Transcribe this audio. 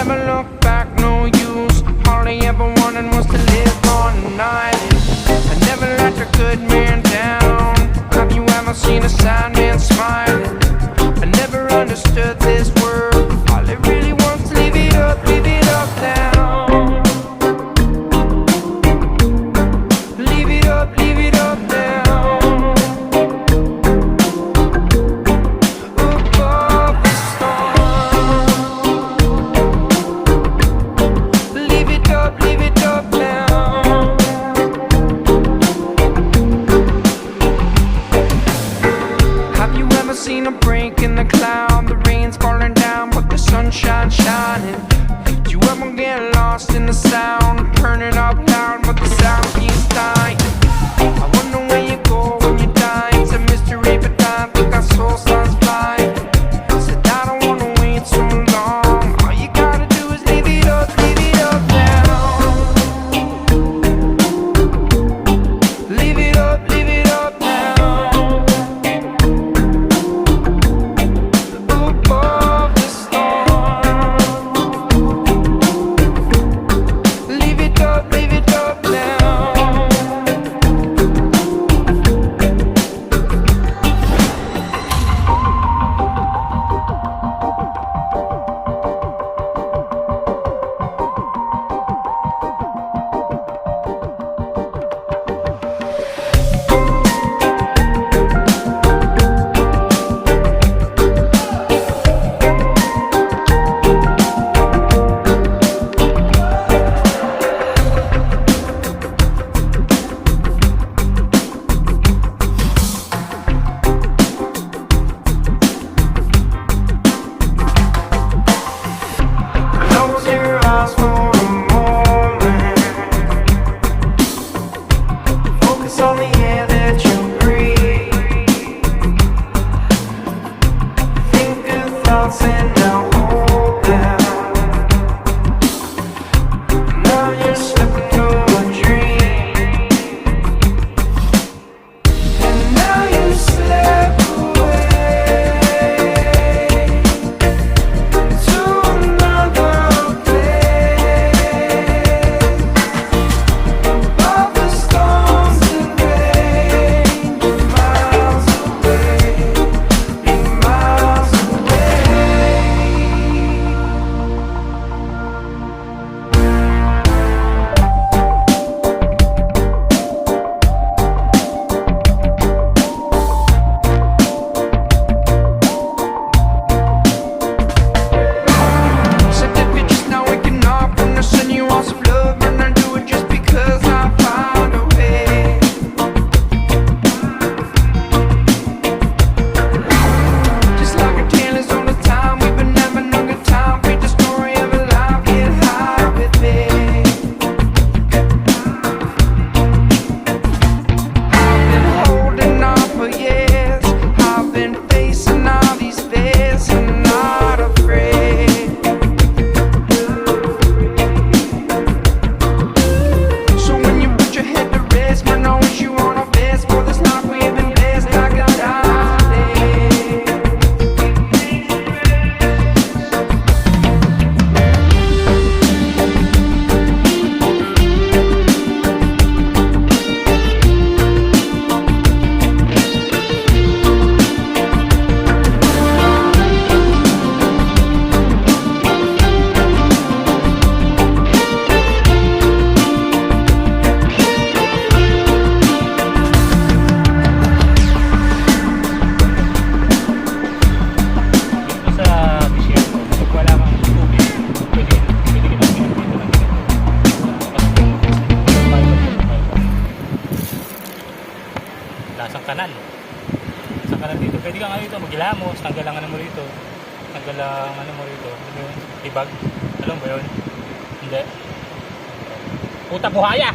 never look back, no use. All I ever wanted was to live on an island. I never let a good man down. Have you ever seen a sad man smiling? I never understood this world. All it really wants, leave it up down. Leave it up down. Above the storm. Leave it up down. Have you ever seen a break in the cloud? The rain's falling down but the sunshine's shining. Do you ever get lost in the sound? Turn it up loud but the sound keeps dying. I wonder where you go when you die. It's a mystery but I think our soul starts flying. Said I don't wanna wait so long. All you gotta do is leave it up down. Leave it up down. Above the storm. Leave it up down. Close your eyes for a moment. Focus on the air that you breathe. Think good thoughts and now hold them. Now you're slipping to a dream. And now you slip away to another place. Above the storms and rain, miles away, miles away. Said if you're just now waking up, wanna send you all some love, and I do it just because I found a way. Just like a tale is all the time, we've been having a good time. Read the story of a life, get high with me. I've been holding on for years. I've been facing all these fears and not afraid. So when you put your head to rest, man, I wish you all the best. For this life we have been blessed like a diamond. Dito sa disyerto, pag wala kang tubig, pwede kitang pinag dito ng lasang kanal. Lasang kanal dito. Pwede ka nga dito maghilamos, tanggal ang ano mo rito. Tanggal ang ano mo rito. Ano yun? Ibag. Alam ba yun? Hindi. Puta buhaya!